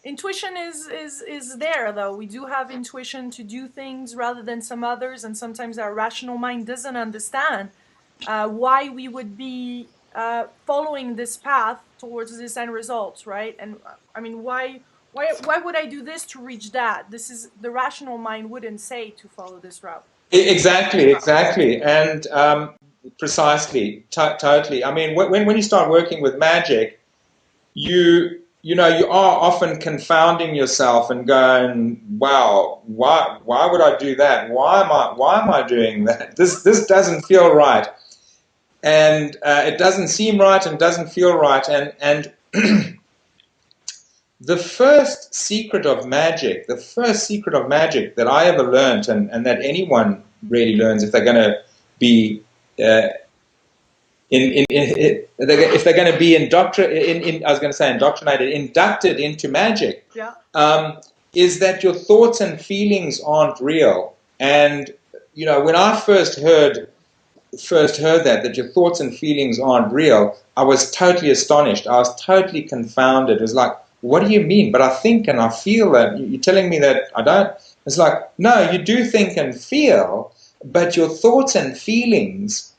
intuition is there, though. We do have intuition to do things rather than some others, and sometimes our rational mind doesn't understand why we would be following this path towards this end result, right? And I mean, why would I do this to reach that? This is the rational mind wouldn't say to follow this route. Exactly, and precisely, totally. I mean, when you start working with magic, you know you are often confounding yourself and going, wow, why would I do that? Why am I doing that? This doesn't feel right, and it doesn't seem right and doesn't feel right, and the first secret of magic that I ever learned, and that anyone really learns if they're going to be if they're going to be inducted into magic, Yeah. is that your thoughts and feelings aren't real. And you know, when I first heard that your thoughts and feelings aren't real, I was totally astonished. I was totally confounded. It was like, what do you mean? But I think and I feel that. You're telling me that I don't? It's like, no, you do think and feel, but your thoughts and feelings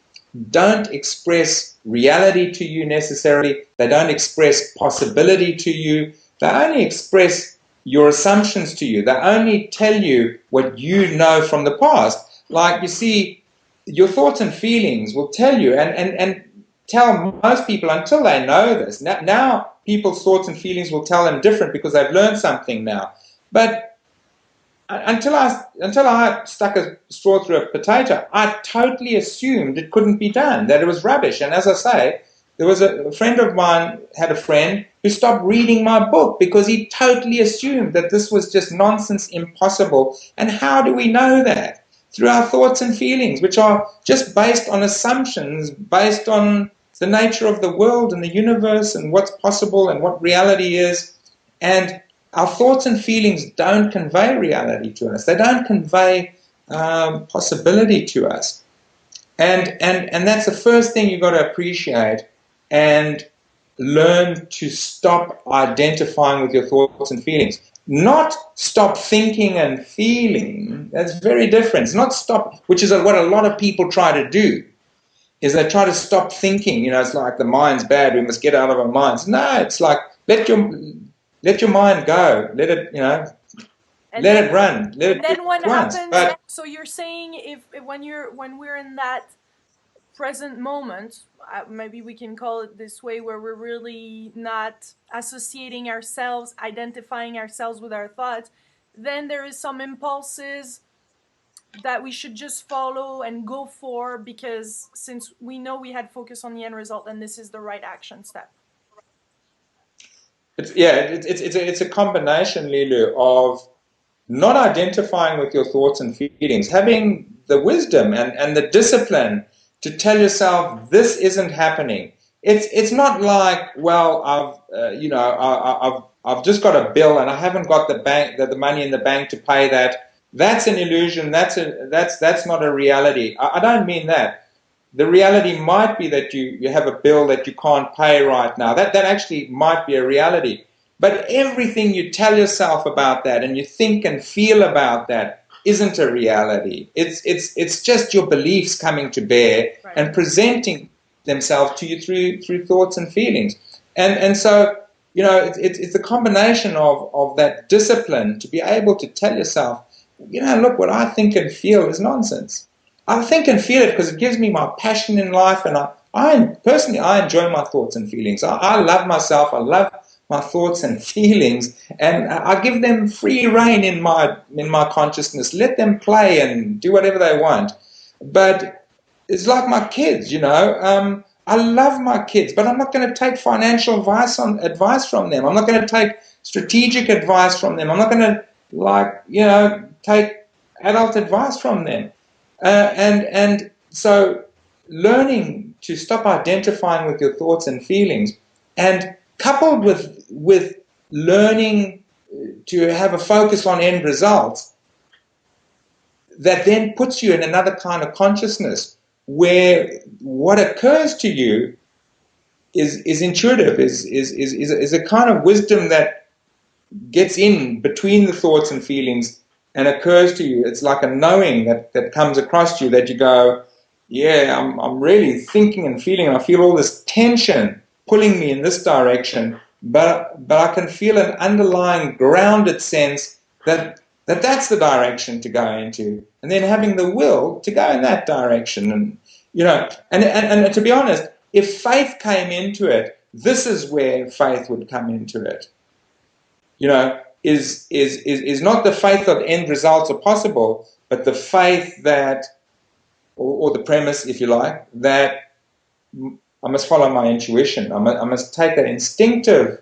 don't express reality to you necessarily. They don't express possibility to you. They only express your assumptions to you. They only tell you what you know from the past. Like, you see, your thoughts and feelings will tell you, and tell most people until they know this. Now people's thoughts and feelings will tell them different because they've learned something now. But until I stuck a straw through a potato, I totally assumed it couldn't be done, that it was rubbish. And as I say, there was a friend of mine had a friend who stopped reading my book because he totally assumed that this was just nonsense, impossible. And how do we know that? Through our thoughts and feelings, which are just based on assumptions, based on the nature of the world and the universe and what's possible and what reality is. And our thoughts and feelings don't convey reality to us. They don't convey possibility to us. And that's the first thing you've got to appreciate and learn to stop identifying with your thoughts and feelings. Not stop thinking and feeling. That's very different. It's not stop, which is what a lot of people try to do, is they try to stop thinking. You know, it's like the mind's bad, we must get out of our minds. No, it's like let your mind go. Let it, you know, let it run. Let it then what once. happens? But So you're saying if when we're in that present moment, maybe we can call it this way, where we're really not associating ourselves, identifying ourselves with our thoughts, then there is some impulses that we should just follow and go for, because since we know we had focus on the end result, then this is the right action step. it's a combination, Lilu, of not identifying with your thoughts and feelings, having the wisdom and the discipline to tell yourself this isn't happening. It's not like, well, I've just got a bill and I haven't got the money in the bank to pay that. That's an illusion. That's not a reality. I don't mean that. The reality might be that you have a bill that you can't pay right now. That actually might be a reality. But everything you tell yourself about that and you think and feel about that isn't a reality. It's just your beliefs coming to bear, right, and presenting themselves to you through thoughts and feelings. And so, you know, it's a combination of that discipline to be able to tell yourself, you know, look, what I think and feel is nonsense. I think and feel it because it gives me my passion in life, and I personally enjoy my thoughts and feelings. I love myself. I love my thoughts and feelings, and I give them free rein in my consciousness. Let them play and do whatever they want. But it's like my kids, you know. I love my kids, but I'm not going to take financial advice from them. I'm not going to take strategic advice from them. I'm not going to, take adult advice from them. And so learning to stop identifying with your thoughts and feelings, and coupled with learning to have a focus on end results, that then puts you in another kind of consciousness where what occurs to you is intuitive, is a kind of wisdom that gets in between the thoughts and feelings and occurs to you. It's like a knowing that comes across you that you go, yeah, I'm really thinking and feeling, and I feel all this tension pulling me in this direction, but I can feel an underlying grounded sense that's the direction to go into, and then having the will to go in that direction. And and to be honest, if faith came into it, this is where faith would come into it. Is not the faith of end results are possible, but the faith that, or the premise, if you like, that I must follow my intuition. I must take that instinctive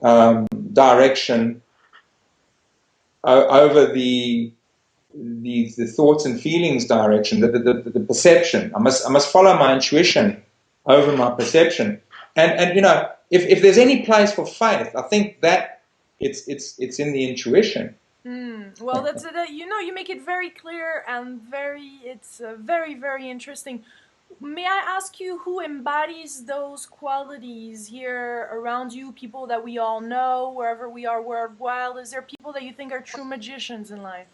direction over the thoughts and feelings direction, the perception. I must follow my intuition over my perception. And if there's any place for faith, I think that it's in the intuition. Well, that's it. You make it very clear and it's very, very interesting. May I ask you who embodies those qualities here around you? People that we all know, wherever we are worldwide. Is there people that you think are true magicians in life?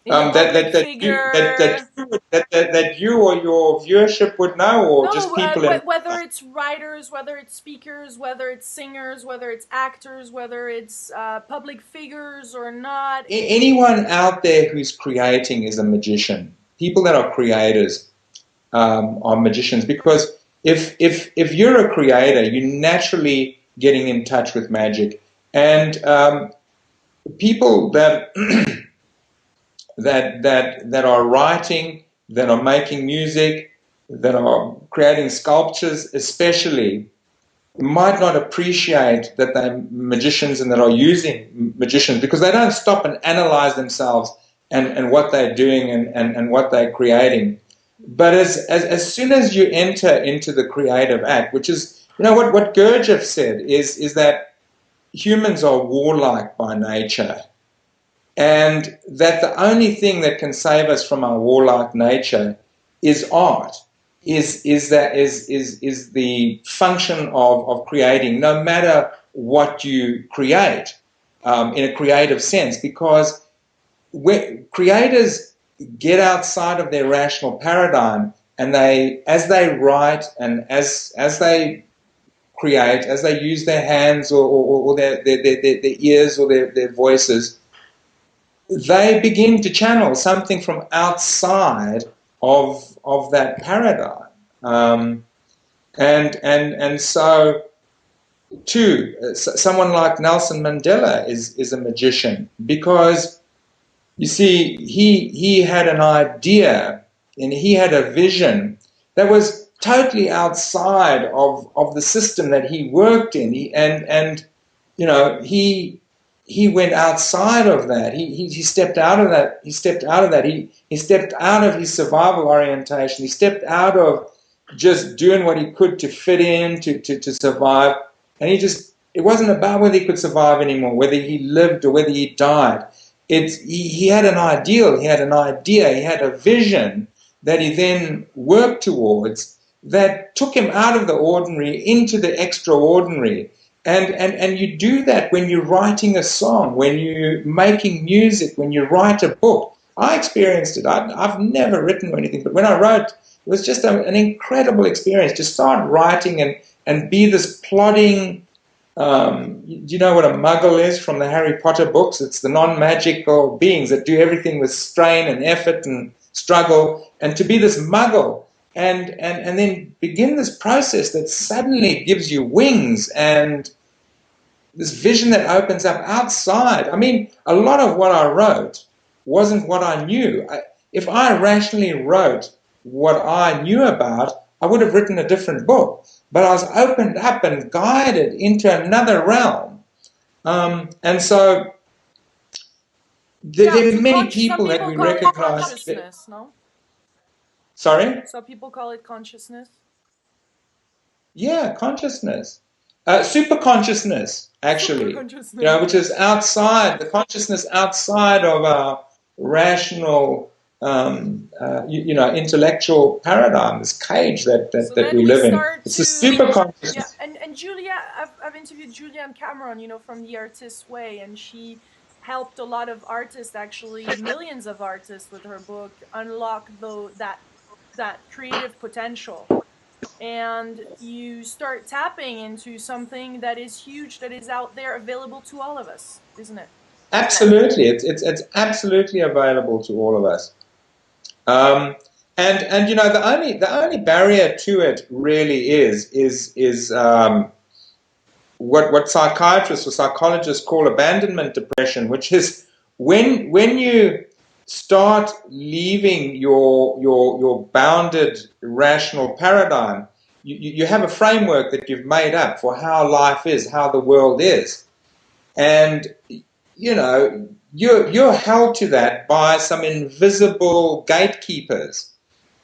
In a That public that that you that that figure? you, that you or your viewership would know, or just No, people in. whether it's writers, whether it's speakers, whether it's singers, whether it's actors, whether it's public figures or not. Anyone out there who's creating is a magician. People that are creators are magicians, because if you're a creator, you're naturally getting in touch with magic. And people that that are writing, that are making music, that are creating sculptures, especially, might not appreciate that they're magicians and that are using magicians, because they don't stop and analyze themselves and what they're doing and what they're creating. But as soon as you enter into the creative act, which is, what Gurdjieff said is that humans are warlike by nature, and that the only thing that can save us from our warlike nature is art, is the function of creating, no matter what you create, in a creative sense, because creators get outside of their rational paradigm, and as they write and as they create, as they use their hands or their ears or their voices, they begin to channel something from outside of that paradigm. And so too, someone like Nelson Mandela is a magician, because you see, he had an idea and he had a vision that was totally outside of the system that he worked in. He went outside of that. He stepped out of that. He stepped out of that. He stepped out of his survival orientation. He stepped out of just doing what he could to fit in, to survive. And it wasn't about whether he could survive anymore, whether he lived or whether he died. He had an ideal, he had an idea, he had a vision that he then worked towards, that took him out of the ordinary into the extraordinary. And you do that when you're writing a song, when you're making music, when you write a book. I experienced it. I've never written or anything, but when I wrote, it was just an incredible experience to start writing and be this plodding. Do you know what a muggle is from the Harry Potter books? It's the non-magical beings that do everything with strain and effort and struggle. And to be this muggle and then begin this process that suddenly gives you wings and this vision that opens up outside. I mean, a lot of what I wrote wasn't what I knew. If I rationally wrote what I knew about, I would have written a different book. But I was opened up and guided into another realm. And so there are many Some people that people we call it recognize. consciousness, no? Sorry? Some people call it consciousness. Yeah, consciousness. Super consciousness, Super actually, consciousness. which is outside, the consciousness outside of our rational intellectual paradigm, this cage So that then we we live in. start It's the to, super yeah, consciousness. and Julia, I've interviewed Julianne Cameron, from The Artist's Way, and she helped a lot of artists, actually millions of artists, with her book unlock that creative potential. And you start tapping into something that is huge, that is out there, available to all of us, isn't it? Absolutely, it's absolutely available to all of us. Um, and the only barrier to it really is what psychiatrists or psychologists call abandonment depression, which is when you start leaving your bounded rational paradigm. You have a framework that you've made up for how life is, how the world is, and you're held to that by some invisible gatekeepers.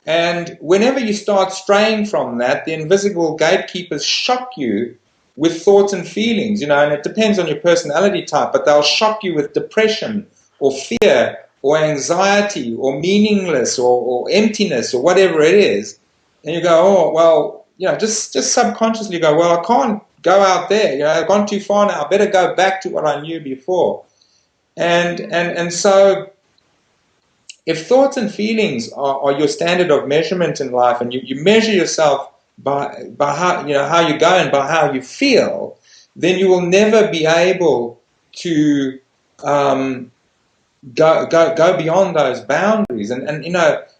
And whenever you start straying from that, the invisible gatekeepers shock you with thoughts and feelings, and it depends on your personality type, but they'll shock you with depression or fear or anxiety or meaningless or emptiness or whatever it is. And you go, oh, well, just subconsciously go, well, I can't go out there. I've gone too far now. I better go back to what I knew before. And so if thoughts and feelings are your standard of measurement in life, and you measure yourself by how you go and by how you feel, then you will never be able to um, go beyond those boundaries. And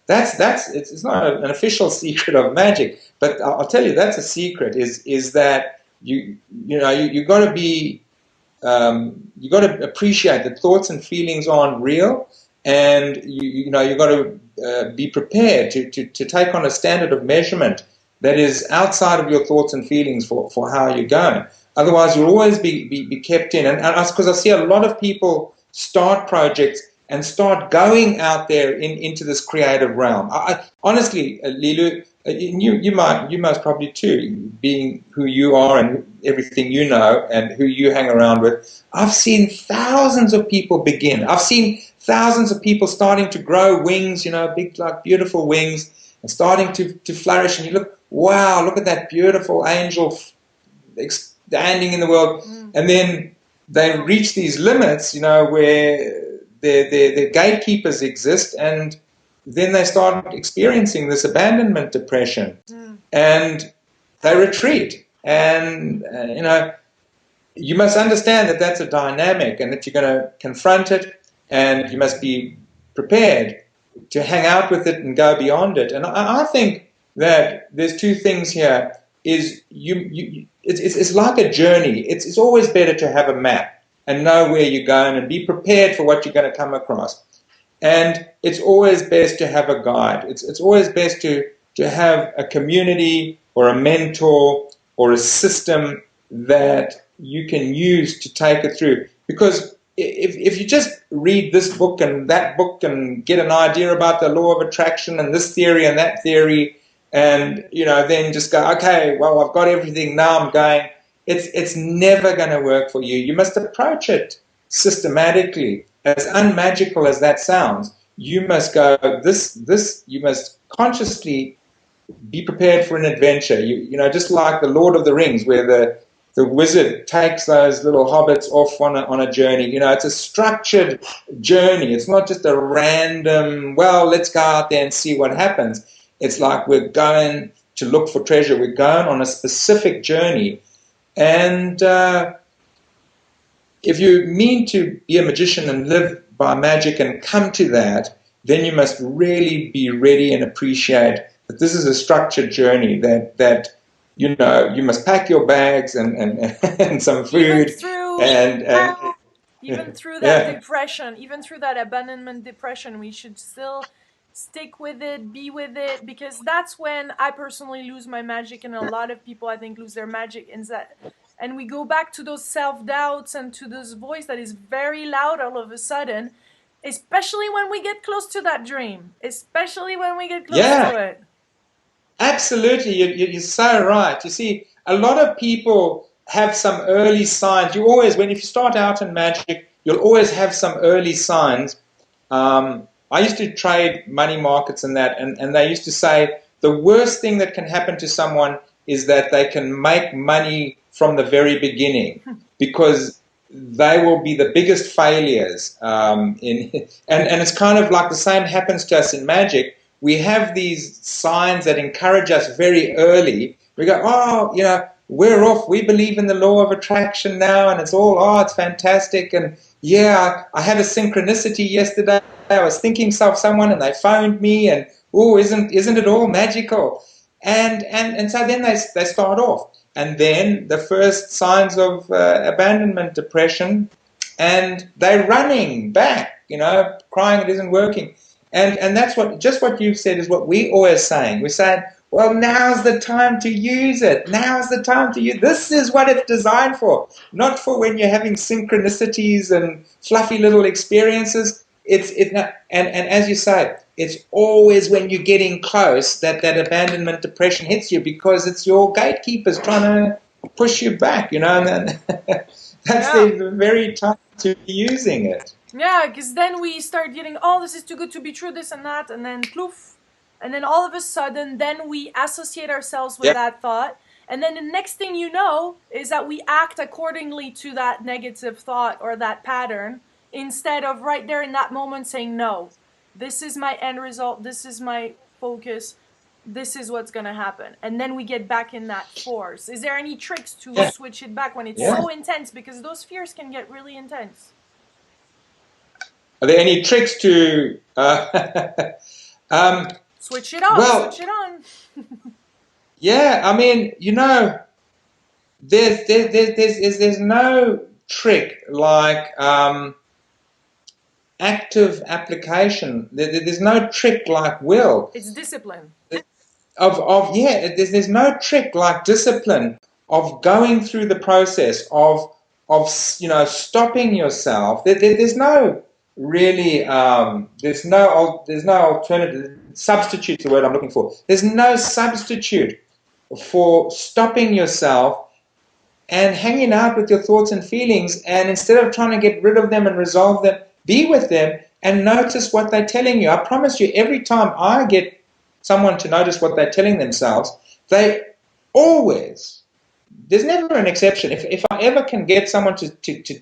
that's it's not an official secret of magic, but I'll tell you that's a secret. Is that you got to be you got to appreciate that thoughts and feelings aren't real, and you got to be prepared to take on a standard of measurement that is outside of your thoughts and feelings for how you're going. Otherwise, you'll always be kept in. And because I see a lot of people start projects and start going out there into this creative realm. Honestly, Lilu, you most probably too, being who you are and everything you know and who you hang around with. I've seen thousands of people begin. I've seen thousands of people starting to grow wings, big, like beautiful wings, and starting to flourish. And you look, wow, look at that beautiful angel expanding in the world. Mm. And then they reach these limits, where their gatekeepers exist, and then they start experiencing this abandonment depression, Mm. and they retreat. And you must understand that that's a dynamic, and that you're going to confront it, and you must be prepared to hang out with it and go beyond it. And I think that there's two things here. Is it's like a journey. It's always better to have a map and know where you're going and be prepared for what you're going to come across. And it's always best to have a guide. It's always best to have a community or a mentor or a system that you can use to take it through. Because if you just read this book and that book and get an idea about the law of attraction and this theory and that theory, and then just go, okay, well, I've got everything, now I'm going. It's never going to work for you. You must approach it systematically. As unmagical as that sounds, you must go, you must consciously be prepared for an adventure. Just like the Lord of the Rings, where the wizard takes those little hobbits off on a journey. It's a structured journey. It's not just a random, well, let's go out there and see what happens. It's like we're going to look for treasure. We're going on a specific journey. And if you mean to be a magician and live by magic and come to that, then you must really be ready and appreciate that this is a structured journey, that you must pack your bags and some Even food through and even through that yeah, depression, even through that abandonment depression, we should still stick with it, be with it, because that's when I personally lose my magic, and a lot of people, I think, lose their magic in that. And we go back to those self doubts and to this voice that is very loud all of a sudden, especially when we get close to that dream, especially when we get close yeah, to it. absolutely. You're so right. You see, a lot of people have some early signs. If you start out in magic, you'll always have some early signs I used to trade money markets and that, and they used to say the worst thing that can happen to someone is that they can make money from the very beginning, because they will be the biggest failures. And it's kind of like the same happens to us in magic. We have these signs that encourage us very early. We go, oh, we're off. We believe in the law of attraction now, and it's all, oh, it's fantastic. And yeah, I had a synchronicity yesterday. I was thinking of someone, and they phoned me, and oh, isn't it all magical? And so then they start off, and then the first signs of abandonment, depression, and they're running back, crying it isn't working. And that's what you've said is what we always saying. We're saying, well, now's the time to use it. Now's the time to use. This is what it's designed for, not for when you're having synchronicities and fluffy little experiences. And as you say, it's always when you're getting close that abandonment depression hits you, because it's your gatekeepers trying to push you back, and then that's the very time to be using it. Yeah, because then we start getting, oh, this is too good to be true, this and that, and then ploof. And then all of a sudden, then we associate ourselves with that thought. And then the next thing you know is that we act accordingly to that negative thought or that pattern, instead of right there in that moment saying, no, this is my end result, this is my focus, this is what's going to happen. And then we get back in that force. Is there any tricks to switch it back when it's so intense? Because those fears can get really intense. Are there any tricks to switch it on? Well, switch it on. Yeah, I mean, there's no trick like active application. There's no trick like will. It's discipline. There's no trick like discipline of going through the process of stopping yourself. There's no really there's no alternative substitute. The word I'm looking for. There's no substitute for stopping yourself and hanging out with your thoughts and feelings, and instead of trying to get rid of them and resolve them, be with them and notice what they're telling you. I promise you, every time I get someone to notice what they're telling themselves, they always, there's never an exception. If I ever can get someone to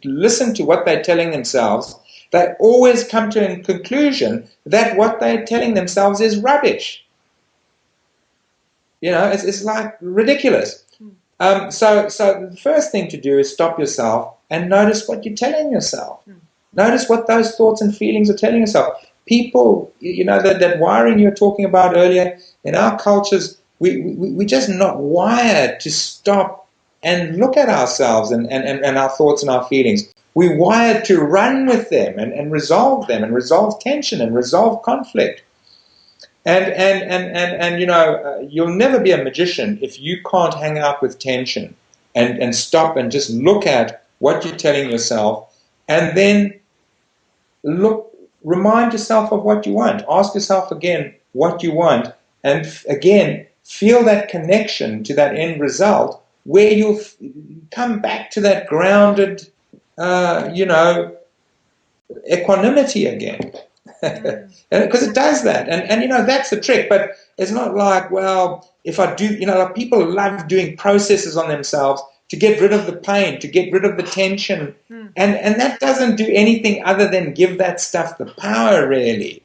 listen to what they're telling themselves, they always come to a conclusion that what they're telling themselves is rubbish. It's like ridiculous. So the first thing to do is stop yourself and notice what you're telling yourself. Notice what those thoughts and feelings are telling yourself. People, that wiring you were talking about earlier, in our cultures, we're just not wired to stop and look at ourselves and our thoughts and our feelings. We're wired to run with them and resolve them and resolve tension and resolve conflict. And you'll never be a magician if you can't hang out with tension and stop and just look at what you're telling yourself, and then remind yourself of what you want. Ask yourself again what you want, and again feel that connection to that end result, where you'll come back to that grounded, equanimity again. Because it does that, and that's the trick. But it's not like, well, if I do, like people love doing processes on themselves to get rid of the pain, to get rid of the tension, and that doesn't do anything other than give that stuff the power. Really,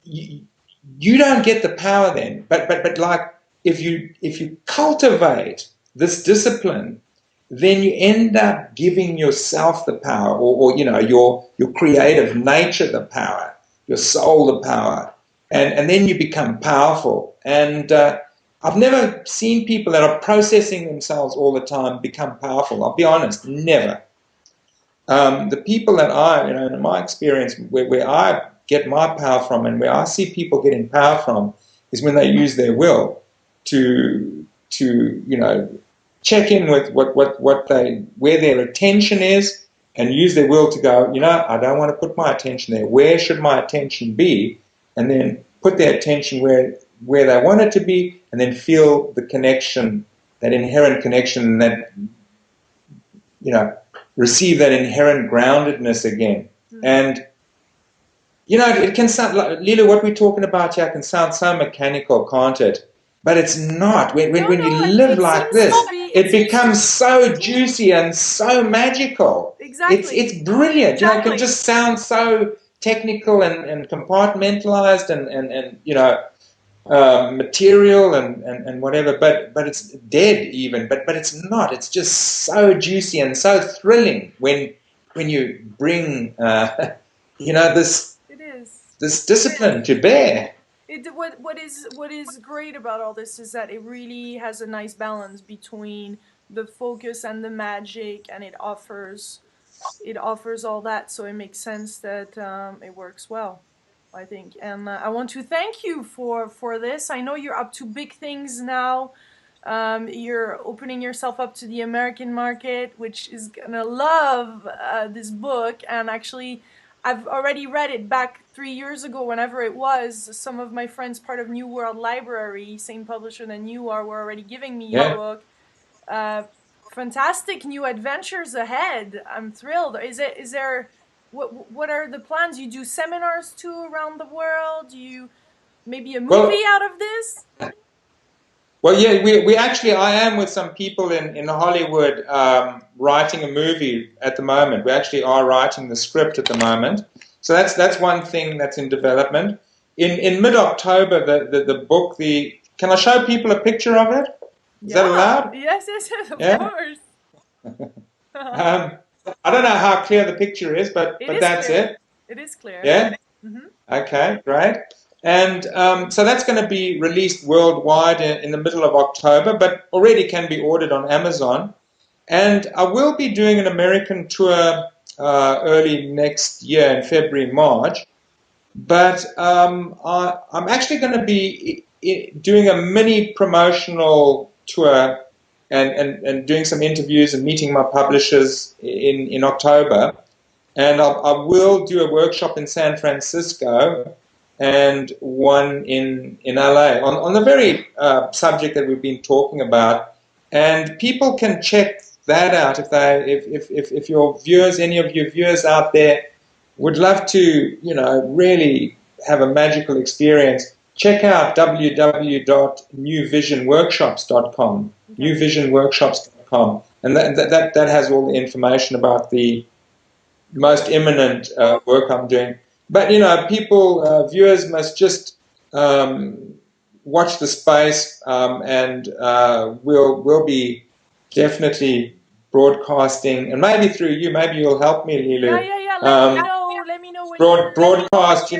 you don't get the power then. But like if you cultivate this discipline, then you end up giving yourself the power, or your creative nature the power, your soul the power, and then you become powerful. And I've never seen people that are processing themselves all the time become powerful. I'll be honest, never. The people that in my experience, where I get my power from, and where I see people getting power from, is when they use their will to check in with where their attention is, and use their will to go, I don't want to put my attention there. Where should my attention be? And then put their attention where they want it to be, and then feel the connection, that inherent connection, that receive that inherent groundedness again. And it can sound like, Lila, what we're talking about here can sound so mechanical, can't it? But it's not. No, When you no, live it like seems to this, be. It it seems to becomes so juicy and so magical. It's exactly. brilliant. It can just sound so technical and compartmentalized and material and whatever, but it's dead even. But it's not. It's just so juicy and so thrilling when you bring this It is. discipline to bear. What is great about all this is that it really has a nice balance between the focus and the magic, and it offers all that, so it makes sense that it works well, I think. And I want to thank you for this. I know you're up to big things now. You're opening yourself up to the American market, which is gonna love this book. And actually, I've already read it back 3 years ago, whenever it was. Some of my friends, part of New World Library, same publisher than you are, were already giving me your Yeah. book. Uh, Fantastic new adventures ahead. I'm thrilled. Is there what are the plans? You do seminars too around the world? You maybe a movie Well, out of this? yeah, we actually, I am with some people in Hollywood writing a movie at the moment. We actually are writing the script at the moment. So that's one thing that's in development. In mid-October, the book, can I show people a picture of it? Is that Yeah. allowed? Yes, yes, yes, of Yeah. course. Um, I don't know how clear the picture is, It but is that's clear. it. It is clear. Yeah. Mhm. Okay, great. And so that's going to be released worldwide in the middle of October, but already can be ordered on Amazon. And I will be doing an American tour early next year in February, March. But I'm actually going to be doing a mini promotional tour and doing some interviews and meeting my publishers in October. And I will do a workshop in San Francisco and one in LA on the very subject that we've been talking about. And people can check that out if your viewers, any of your viewers out there, would love to, really have a magical experience. Check out www.newvisionworkshops.com, Okay. newvisionworkshops.com, and that has all the information about the most Cool. imminent work I'm doing. But people, viewers must just watch the space, and we'll be definitely broadcasting, and maybe through you, maybe you'll help me, Yeah, Lilu. yeah, yeah. Let me Um, know. Let me know when you're. broadcast,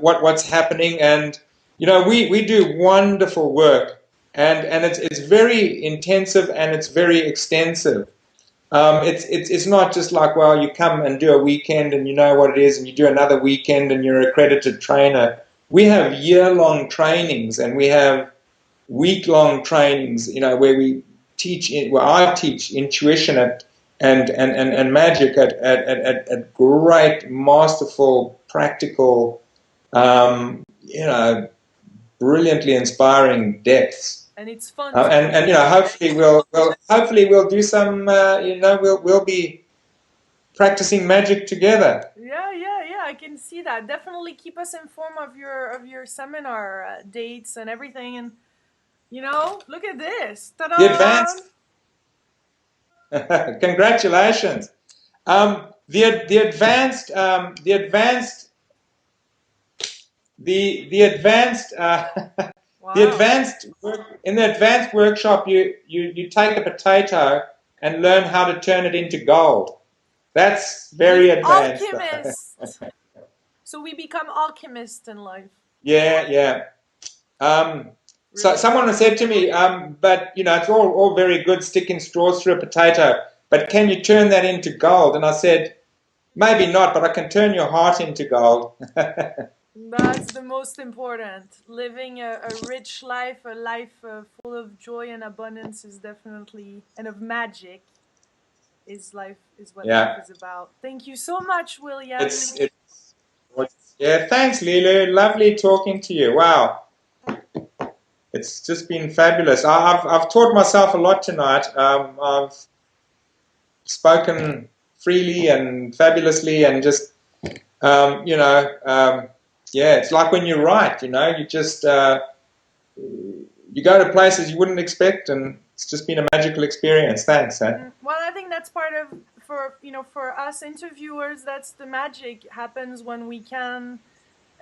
what's happening, and we do wonderful work, and it's very intensive and it's very extensive. It's not just like, well, you come and do a weekend and you know what it is, and you do another weekend and you're an accredited trainer. We have year-long trainings and we have week-long trainings, where where I teach intuition and magic at great, masterful, practical, brilliantly inspiring depths. And it's fun And too. hopefully we'll do some, we'll be practicing magic together. Yeah, yeah, yeah. I can see that. Definitely keep us informed of your seminar dates and everything. And look at this. The Ta-da! advanced, congratulations. The advanced the Wow. advanced work, in the advanced workshop, you take a potato and learn how to turn it into gold. That's very The advanced. alchemist. So we become alchemists in life. Yeah, yeah. Um, so Really someone cool. has said to me, but it's all very good sticking straws through a potato, but can you turn that into gold? And I said, maybe not, but I can turn your heart into gold. That's the most important. Living a rich life, a life full of joy and abundance is definitely, and of magic is what life Yeah, is about. Thank you so much, William. it's yeah. Thanks, Lulu. Lovely talking to you. Wow, it's just been fabulous. I've taught myself a lot tonight. I've spoken freely and fabulously, and just You know, yeah, it's like when you write. You know, you just you go to places you wouldn't expect, and it's just been a magical experience. Thanks, eh? Well, I think that's part of, for for us interviewers, that's the magic happens when we can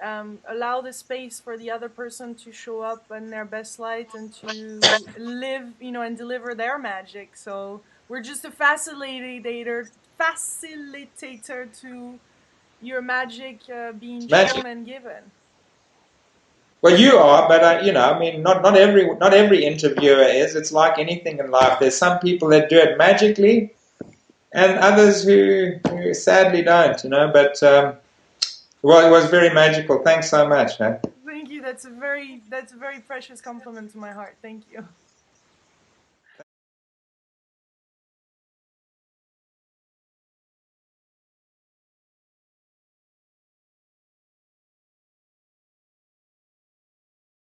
allow the space for the other person to show up in their best light and to live, and deliver their magic. So we're just a facilitator to your magic being Magic. shown and given. Well, you are, but you know, I mean, not every interviewer is. It's like anything in life. There's some people that do it magically, and others who sadly don't. You know, but well, it was very magical. Thanks so much. Eh? Thank you. That's a very precious compliment to my heart. Thank you.